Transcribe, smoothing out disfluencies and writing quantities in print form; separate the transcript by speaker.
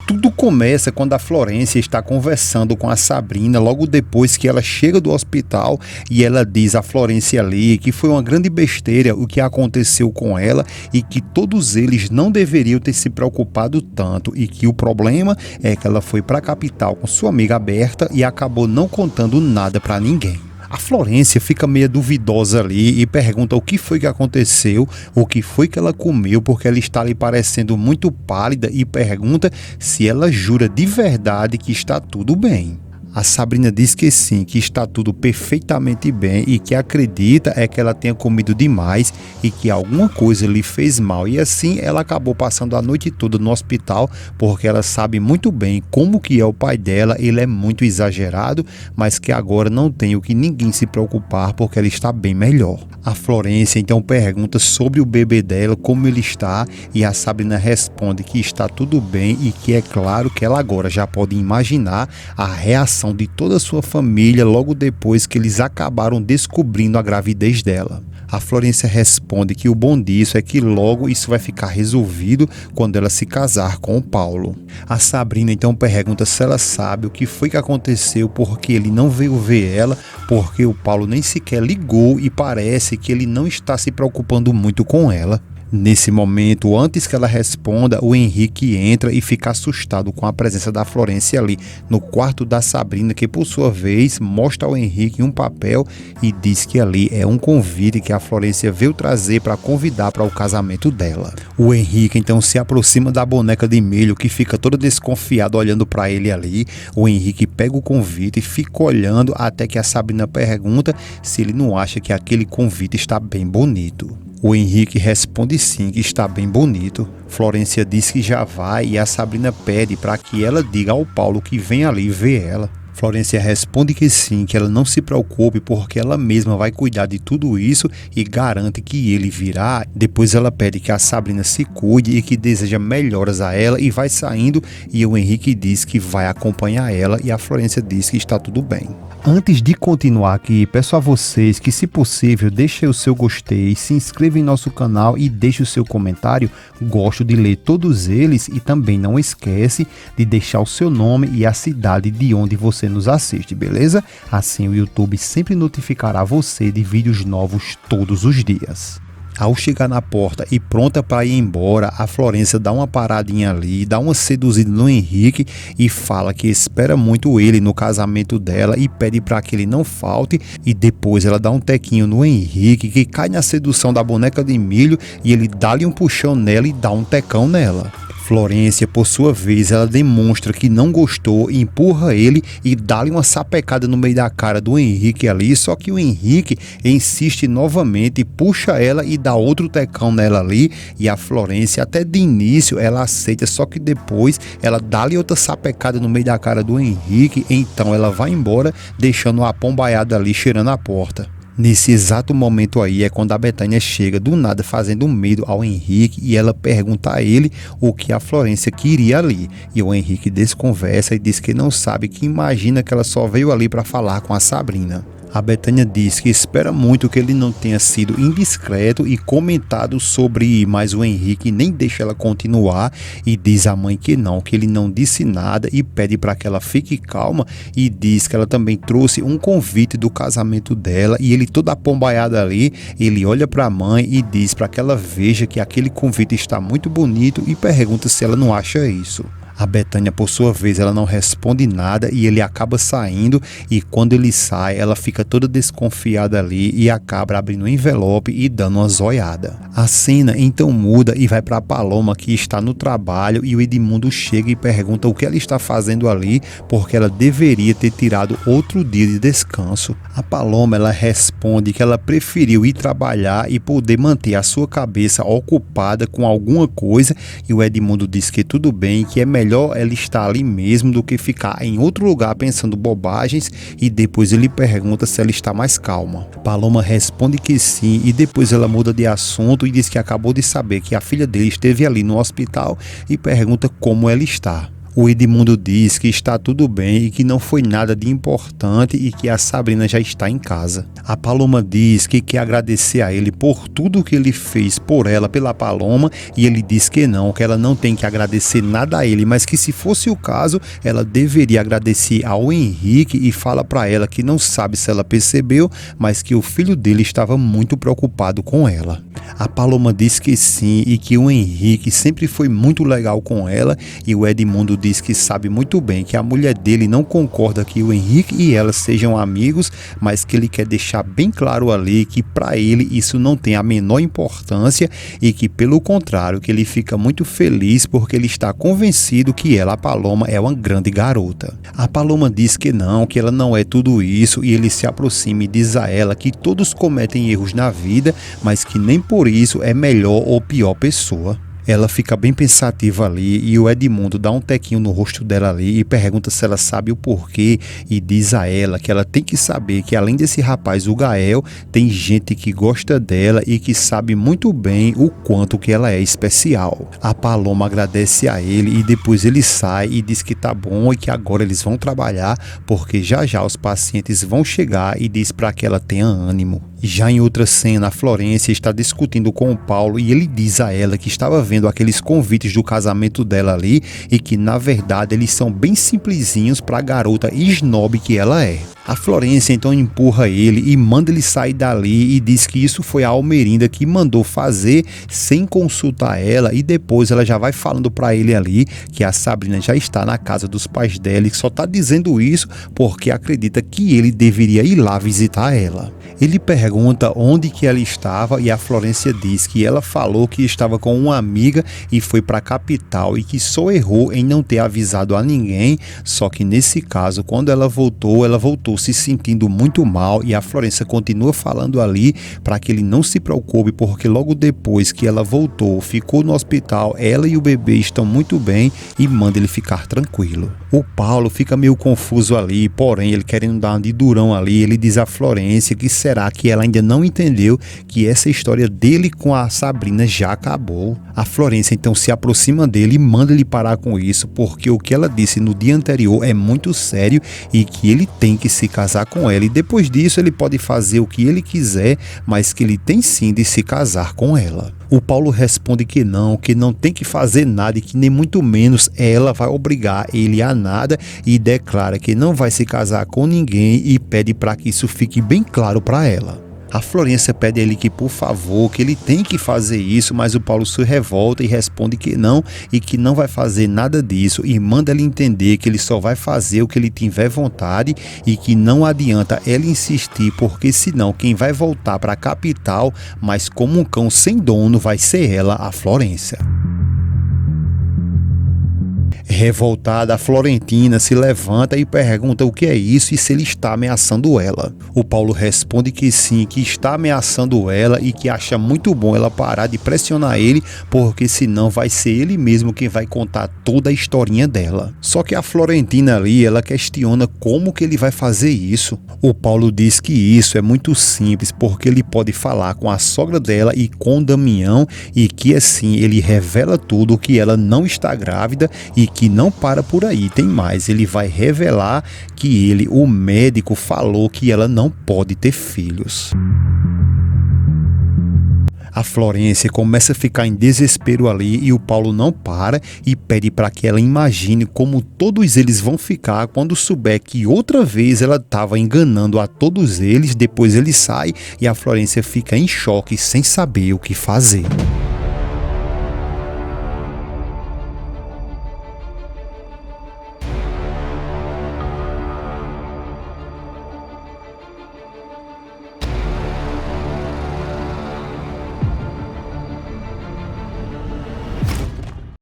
Speaker 1: Tudo começa quando a Florência está conversando com a Sabrina logo depois que ela chega do hospital e ela diz a Florência ali que foi uma grande besteira o que aconteceu com ela e que todos eles não deveriam ter se preocupado tanto e que o problema é que ela foi para a capital com sua amiga Berta e acabou não contando nada para ninguém. A Florência fica meio duvidosa ali e pergunta o que foi que aconteceu, o que foi que ela comeu, porque ela está ali parecendo muito pálida e pergunta se ela jura de verdade que está tudo bem. A Sabrina diz que sim, que está tudo perfeitamente bem e que acredita é que ela tenha comido demais e que alguma coisa lhe fez mal. E assim ela acabou passando a noite toda no hospital porque ela sabe muito bem como que é o pai dela, ele é muito exagerado, mas que agora não tem o que ninguém se preocupar porque ela está bem melhor. A Florência então pergunta sobre o bebê dela, como ele está, e a Sabrina responde que está tudo bem e que é claro que ela agora já pode imaginar a reação de toda a sua família logo depois que eles acabaram descobrindo a gravidez dela. A Florência responde que o bom disso é que logo isso vai ficar resolvido quando ela se casar com o Paulo. A Sabrina então pergunta se ela sabe o que foi que aconteceu porque ele não veio ver ela, porque o Paulo nem sequer ligou e parece que ele não está se preocupando muito com ela. Nesse momento, antes que ela responda, o Henrique entra e fica assustado com a presença da Florência ali no quarto da Sabrina, que por sua vez mostra ao Henrique um papel e diz que ali é um convite que a Florência veio trazer para convidar para o casamento dela. O Henrique então se aproxima da boneca de milho, que fica todo desconfiado olhando para ele ali. O Henrique pega o convite e fica olhando até que a Sabrina pergunta se ele não acha que aquele convite está bem bonito. O Henrique responde sim, que está bem bonito. Florência diz que já vai e a Sabrina pede para que ela diga ao Paulo que vem ali ver ela. Florência responde que sim, que ela não se preocupe porque ela mesma vai cuidar de tudo isso e garante que ele virá. Depois ela pede que a Sabrina se cuide e que deseja melhoras a ela e vai saindo, e o Henrique diz que vai acompanhar ela e a Florência diz que está tudo bem. Antes de continuar aqui, peço a vocês que, se possível, deixem o seu gostei, se inscreva em nosso canal e deixe o seu comentário. Gosto de ler todos eles e também não esquece de deixar o seu nome e a cidade de onde você nos assiste, beleza? Assim o YouTube sempre notificará você de vídeos novos todos os dias. Ao chegar na porta e pronta para ir embora, a Florência dá uma paradinha ali, dá uma seduzida no Henrique e fala que espera muito ele no casamento dela e pede para que ele não falte, e depois ela dá um tequinho no Henrique, que cai na sedução da boneca de milho, e ele dá-lhe um puxão nela e dá um tecão nela. Florência, por sua vez, ela demonstra que não gostou, empurra ele e dá-lhe uma sapecada no meio da cara do Henrique ali, só que o Henrique insiste novamente, puxa ela e dá outro tecão nela ali, e a Florência até de início ela aceita, só que depois ela dá-lhe outra sapecada no meio da cara do Henrique, então ela vai embora, deixando a pombaiada ali cheirando a porta. Nesse exato momento aí é quando a Bethânia chega do nada fazendo medo ao Henrique e ela pergunta a ele o que a Florência queria ali. E o Henrique desconversa e diz que não sabe, que imagina que ela só veio ali para falar com a Sabrina. A Bethânia diz que espera muito que ele não tenha sido indiscreto e comentado sobre ir, mas o Henrique nem deixa ela continuar e diz à mãe que não, que ele não disse nada, e pede para que ela fique calma e diz que ela também trouxe um convite do casamento dela, e ele toda apombaiada ali, ele olha para a mãe e diz para que ela veja que aquele convite está muito bonito e pergunta se ela não acha isso. A Bethânia, por sua vez, ela não responde nada e ele acaba saindo, e quando ele sai, ela fica toda desconfiada ali e acaba abrindo um envelope e dando uma zoiada. A cena então muda e vai para a Paloma, que está no trabalho, e o Edmundo chega e pergunta o que ela está fazendo ali, porque ela deveria ter tirado outro dia de descanso. A Paloma, ela responde que ela preferiu ir trabalhar e poder manter a sua cabeça ocupada com alguma coisa, e o Edmundo diz que tudo bem, que é melhor ela estar ali mesmo do que ficar em outro lugar pensando bobagens, e depois ele pergunta se ela está mais calma. Paloma responde que sim, e depois ela muda de assunto e diz que acabou de saber que a filha dele esteve ali no hospital e pergunta como ela está. O Edmundo diz que está tudo bem e que não foi nada de importante e que a Sabrina já está em casa. A Paloma diz que quer agradecer a ele por tudo que ele fez por ela, pela Paloma, e ele diz que ela não tem que agradecer nada a ele, mas que se fosse o caso, ela deveria agradecer ao Henrique e fala para ela que não sabe se ela percebeu, mas que o filho dele estava muito preocupado com ela. A Paloma diz que sim e que o Henrique sempre foi muito legal com ela, e o Edmundo diz que sabe muito bem que a mulher dele não concorda que o Henrique e ela sejam amigos, mas que ele quer deixar bem claro ali que para ele isso não tem a menor importância e que pelo contrário, que ele fica muito feliz porque ele está convencido que ela, a Paloma, é uma grande garota. A Paloma diz que ela não é tudo isso, e ele se aproxima e diz a ela que todos cometem erros na vida, mas que nem por isso é melhor ou pior pessoa. Ela fica bem pensativa ali e o Edmundo dá um tequinho no rosto dela ali e pergunta se ela sabe o porquê e diz a ela que ela tem que saber que além desse rapaz, o Gael, tem gente que gosta dela e que sabe muito bem o quanto que ela é especial. A Paloma agradece a ele e depois ele sai e diz que tá bom e que agora eles vão trabalhar porque já já os pacientes vão chegar, e diz para que ela tenha ânimo. Já em outra cena, a Florência está discutindo com o Paulo e ele diz a ela que estava vendo aqueles convites do casamento dela ali e que na verdade eles são bem simplesinhos para a garota snob que ela é. A Florência então empurra ele e manda ele sair dali e diz que isso foi a Almerinda que mandou fazer sem consultar ela, e depois ela já vai falando para ele ali que a Sabrina já está na casa dos pais dela e só está dizendo isso porque acredita que ele deveria ir lá visitar ela. Ele pergunta onde que ela estava e a Florência diz que ela falou que estava com uma amiga e foi para a capital e que só errou em não ter avisado a ninguém, só que nesse caso, quando ela voltou se sentindo muito mal, e a Florência continua falando ali para que ele não se preocupe porque logo depois que ela voltou, ficou no hospital, ela e o bebê estão muito bem e manda ele ficar tranquilo. O Paulo fica meio confuso ali, porém ele querendo dar um de durão ali, ele diz a Florência que será que ela ainda não entendeu que essa história dele com a Sabrina já acabou. A Florência então se aproxima dele e manda ele parar com isso, porque o que ela disse no dia anterior é muito sério e que ele tem que se casar com ela, e depois disso ele pode fazer o que ele quiser, mas que ele tem sim de se casar com ela. O Paulo responde que não tem que fazer nada e que nem muito menos ela vai obrigar ele a nada, e declara que não vai se casar com ninguém e pede para que isso fique bem claro para ela. A Florência pede a ele que, por favor, que ele tem que fazer isso, mas o Paulo se revolta e responde que não e que não vai fazer nada disso, e manda ele entender que ele só vai fazer o que ele tiver vontade e que não adianta ela insistir, porque senão quem vai voltar para a capital, mas como um cão sem dono, vai ser ela, a Florência. Revoltada, a Florentina se levanta e pergunta o que é isso e se ele está ameaçando ela. O Paulo responde que sim, que está ameaçando ela e que acha muito bom ela parar de pressionar ele, porque senão vai ser ele mesmo quem vai contar toda a historinha dela. Só que a Florentina ali, ela questiona como que ele vai fazer isso. O Paulo diz que isso é muito simples, porque ele pode falar com a sogra dela e com o Damião, e que assim ele revela tudo, que ela não está grávida e que não para por aí, tem mais, ele vai revelar que ele, o médico, falou que ela não pode ter filhos. A Florência começa a ficar em desespero ali e o Paulo não para e pede para que ela imagine como todos eles vão ficar quando souber que outra vez ela estava enganando a todos eles. Depois ele sai e a Florência fica em choque sem saber o que fazer.